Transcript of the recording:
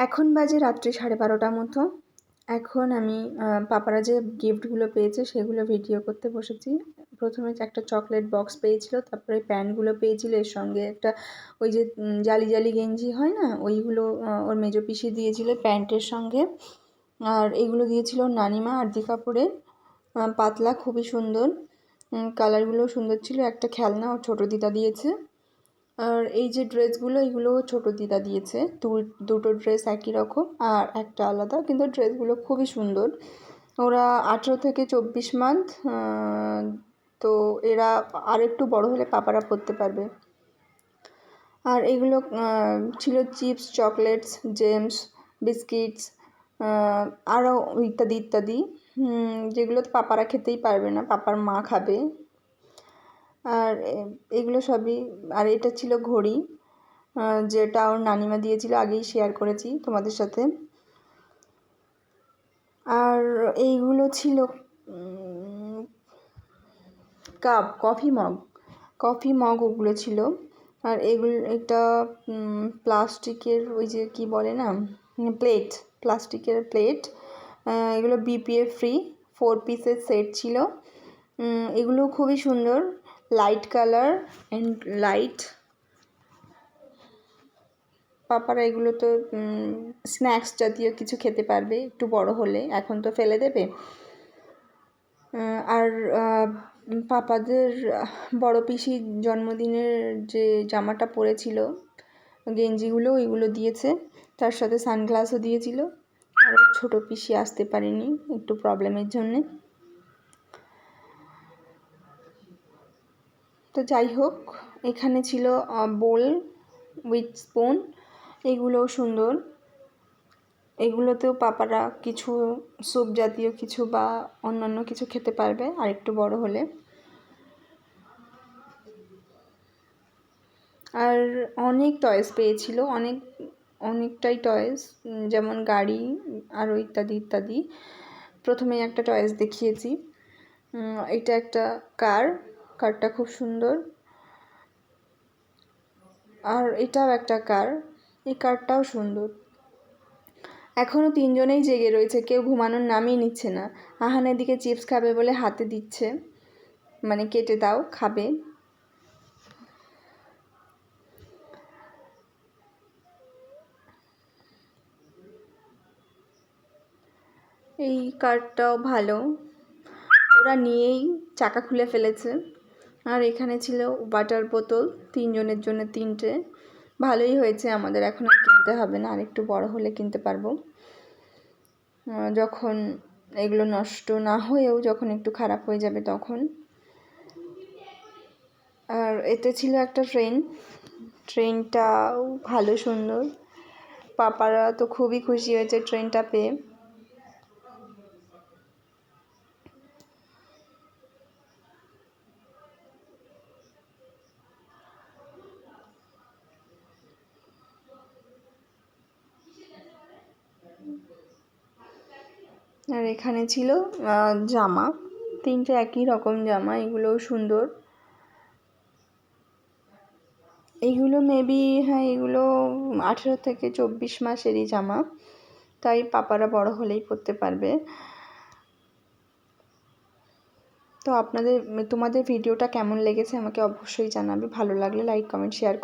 এখন বাজে রাত্রি 12:30 মতো। এখন আমি পাপারা যে গিফটগুলো পেয়েছে সেগুলো ভিডিও করতে বসেছি। প্রথমে একটা চকলেট বক্স পেয়েছিল, তারপরে প্যান্টগুলো পেয়েছিল, এর সঙ্গে একটা ওই যে জালি জালি গেঞ্জি হয় না, ওইগুলো ওর মেজো পিসি দিয়েছিল প্যান্টের সঙ্গে। আর এগুলো দিয়েছিল নানিমা আরতি কাপড়ের, পাতলা, খুবই সুন্দর, কালারগুলোও সুন্দর ছিল। একটা খেলনা ওর ছোটো দিদা দিয়েছে। আর এই যে ড্রেসগুলো, এগুলো ছোটো দিদা দিয়েছে। দুটো ড্রেস একই রকম আর একটা আলাদা, কিন্তু ড্রেসগুলো খুবই সুন্দর। ওরা 18 থেকে 24 মান্থ, তো এরা আর একটু বড় হলে পাপারা পরতে পারবে। আর এগুলো ছিল চিপস, চকলেটস, জেমস, বিস্কিটস, আরও ইত্যাদি ইত্যাদি, যেগুলো তো পাপারা খেতেই পারবে না, পাপার মা খাবে। আর এগুলো সবই। আর এটা ছিল ঘড়ি, যেটা ওর নানিমা দিয়েছিল, আগেই শেয়ার করেছি তোমাদের সাথে। আর এইগুলো ছিল কাপ, কফি মগ ওগুলো ছিল। আর এটা প্লাস্টিকের, ওই যে কি বলে না, প্লেট, প্লাস্টিকের প্লেট। এগুলো BPA ফ্রি, 4 পিসের সেট ছিল। এগুলো খুবই সুন্দর, লাইট কালার অ্যান্ড লাইট। পাপারা এগুলো তো স্ন্যাক্স জাতীয় কিছু খেতে পারবে একটু বড় হলে, এখন তো ফেলে দেবে। আর পাপাদের বড় পিসির জন্মদিনের যে জামাটা পরেছিল, গেঞ্জিগুলো, ওইগুলো দিয়েছে, তার সাথে সানগ্লাসও দিয়েছিল। আর ছোটো পিসি আসতে পারেনি একটু প্রবলেমের জন্যে। তো যাই হোক, এখানে ছিল বোল উইথ স্পুন, এগুলোও সুন্দর। এগুলোতেও পাপারা কিছু স্যুপ জাতীয় কিছু বা অন্যান্য কিছু খেতে পারবে আর একটু বড় হলে। আর অনেক টয়েস পেয়েছিল, অনেকটাই টয়েস, যেমন গাড়ি আরও ইত্যাদি ইত্যাদি। প্রথমে একটা টয়েস দেখিয়েছি, এটা একটা কারটা খুব সুন্দর। আর এটাও একটা কার, এই কারটাও সুন্দর। এখনও 3 জনেই জেগে রয়েছে, কেউ ঘুমানোর নামই নিচ্ছে না। আহানের দিকে চিপস খাবে বলে হাতে দিচ্ছে, মানে কেটে দাও, খাবে। এই কারটাও ভালো, ওরা নিয়েই চাকা খুলে ফেলেছে। আর এখানে ছিল ওয়াটার বোতল, 3 জনের জন্য 3টে। ভালোই হয়েছে, আমাদের এখন আর কিনতে হবে না, আর একটু বড় হলে কিনতে পারবো, যখন এগুলো নষ্ট না হয়েও যখন একটু খারাপ হয়ে যাবে তখন। আর এতে ছিল একটা ট্রেনটাও ভালো, সুন্দর। পাপারা তো খুবই খুশি হয়েছে ট্রেনটা পেয়ে। আর এখানে ছিল জামা, 3টে একই রকম জামা, এগুলোও সুন্দর। এইগুলো মেবি, হ্যাঁ, এগুলো 18 থেকে 24 মাসেরই জামা, তাই পাপারা বড় হলেই পরতে পারবে। তো তোমাদের ভিডিওটা কেমন লেগেছে আমাকে অবশ্যই জানাবে, ভালো লাগলে লাইক, কমেন্ট, শেয়ার।